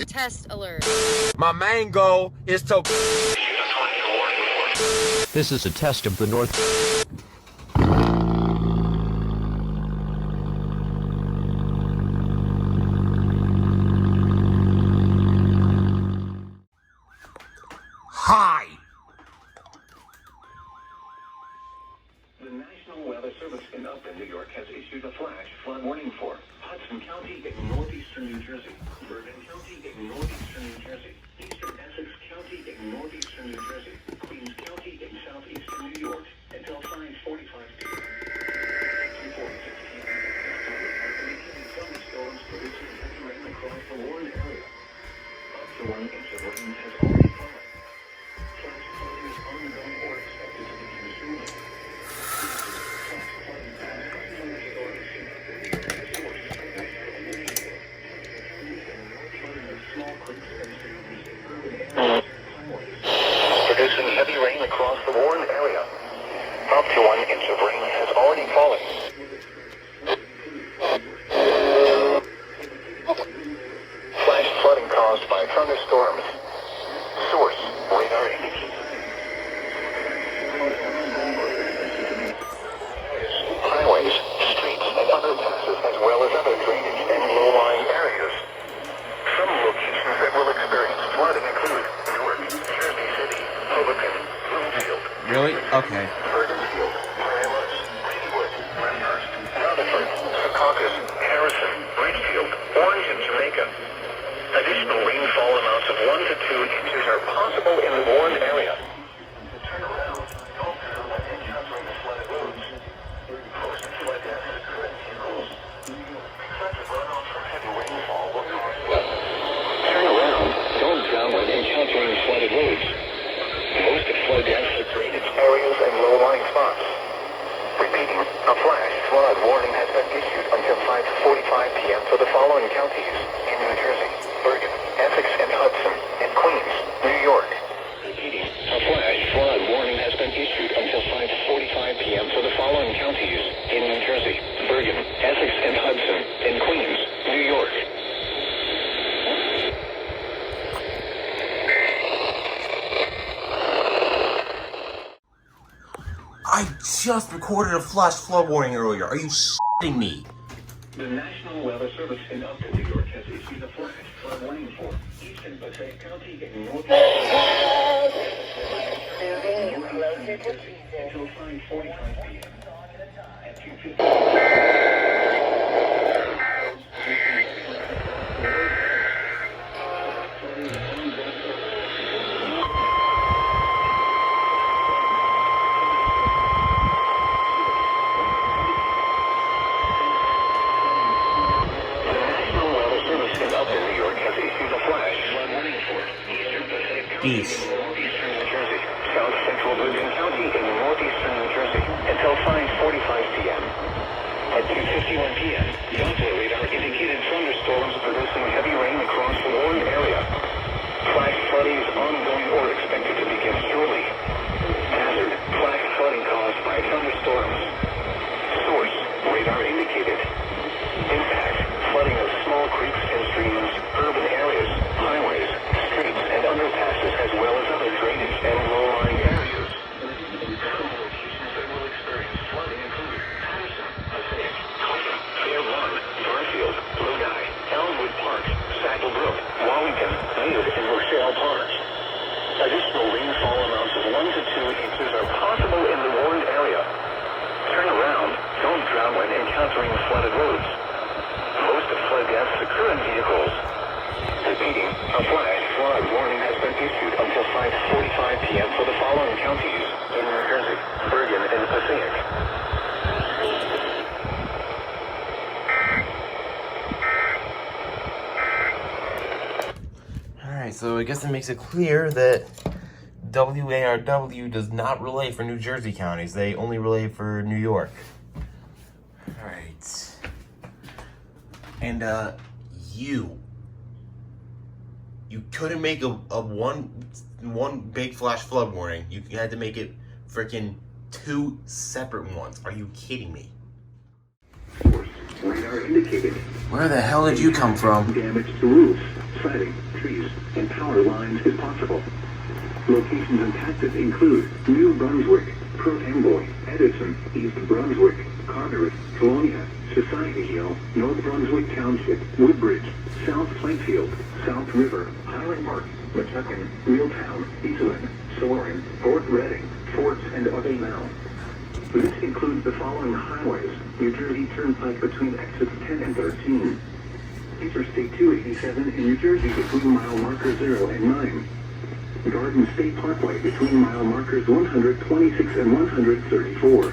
Test alert. My main goal is to... This is a test of the North. Hi! The National Weather Service in Upton, New York has issued a flash flood warning for Hudson County in northeastern New Jersey, Bergen County in northeastern New Jersey, eastern Essex County in northeastern New Jersey, Queens County in southeastern New York, until 5:45 p.m. 2:46 p.m. Indicating thunderstorms producing heavy rain across the warned area. Up to 1 inch of rain has already fallen. Flash flooding is ongoing or expected to begin soon. Producing heavy rain across the warned area. Up to 1 inch of rain has already fallen. Flash flooding caused by thunderstorms. Source, radar indicated. Highways, streets, and underpasses, as well as other drainage and low-lying areas. Some locations that will experience flooding include Newark, Jersey City, Hoboken, Bloomfield, Really? Okay. Bergenfield, Paramus, Ladywood, Lyndhurst, Rutherford, Secaucus, Harrison, Ridgefield, Orange, and Jamaica. Additional rainfall amounts of 1 to 2 inches are possible in the warned area. Turn around, don't turn when encountering the flooded roads. Post flood damage to current vehicles. Excessive runoff from heavy rainfall will cause flood. Turn around, don't drown when encountering flooded roads. Most flood damage to drainage areas and low-lying spots. Repeating, a flash flood warning has been issued until 5:45 p.m. for the following counties in New Jersey, Bergen, Essex, and Hudson, and Queens, New York. Repeating, a flash flood warning has been issued until 5:45 p.m. for the following counties in New Jersey, Bergen, Essex, and Hudson, and Queens, New York. I just recorded a flash flood warning earlier. Are you s***ing me? The National Weather Service in Upton, New York has issued a flash flood warning for eastern Passaic County in northeastern Moving you closer to season. until 5:45 p.m. At 2:50. East. Northeastern New Jersey, South Central Bergen County in northeastern New Jersey, until 5:45 p.m. At 2:51 p.m., Doppler radar indicated thunderstorms producing heavy rain across the warned area. Flash flooding is ongoing or expected to begin shortly. Hazard, flash flooding caused by thunderstorms. Source, radar indicated. Impact, flooding of small creeks and streams, urban areas, highways, streets, and underpasses, as well as other drainage and low-lying areas. Some locations that will experience flooding include Patterson, Passaic, Clayton, Fair Run, Garfield, Lodi, Elmwood Park, Sackle Brook, Wallington, Maynard, and Rochelle Park. Additional rainfall amounts of 1 to 2 inches are possible in the warned area. Turn around, don't drown when encountering flooded roads. Most flood deaths occur in vehicles. Repeating, a flash flood warning has been issued until 5:45 p.m. for the following counties in New Jersey, Bergen, and Passaic. Alright, so I guess it makes it clear that WARW does not relay for New Jersey counties. They only relay for New York. Alright. And, you couldn't make a one big flash flood warning. You had to make it freaking 2 separate ones. Are you kidding me? Radar indicated. Where the hell did you come from? Damage to roofs, siding, trees, and power lines is possible. Locations impacted include New Brunswick, Perth Amboy, Edison, East Brunswick, Carteret, Colonia, Society Hill, North Brunswick Township, Woodbridge, South Plainfield, South River, Highland Park, Metuchen, Reeltown, Eastland, Soren, Fort Reading, Forts, and Ottermouth. This includes the following highways: New Jersey Turnpike between exits 10 and 13. Interstate 287 in New Jersey between mile markers 0 and 9. Garden State Parkway between mile markers 126 and 134.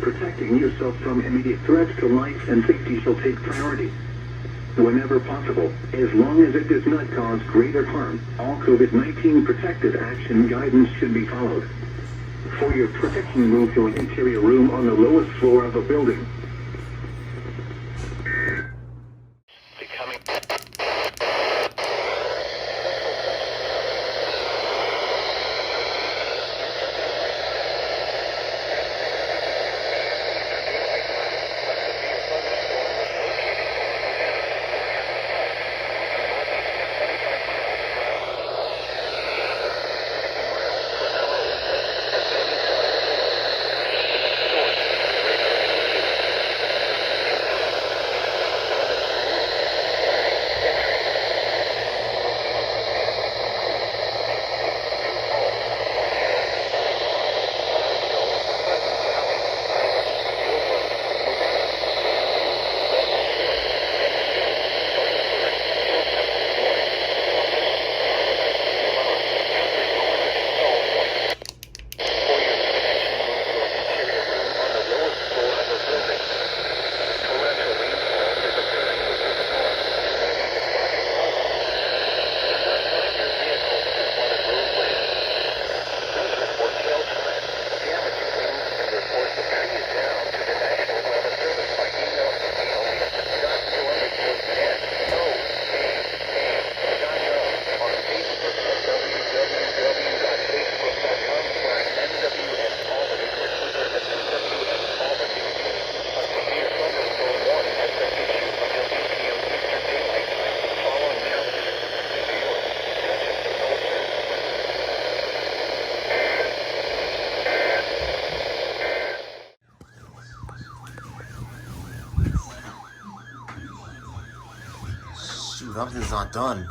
Protecting yourself from immediate threats to life and safety shall take priority. Whenever possible, as long as it does not cause greater harm, all COVID-19 protective action guidance should be followed. For your protection, move to an interior room on the lowest floor of a building. Becoming... Shoot, something's not done.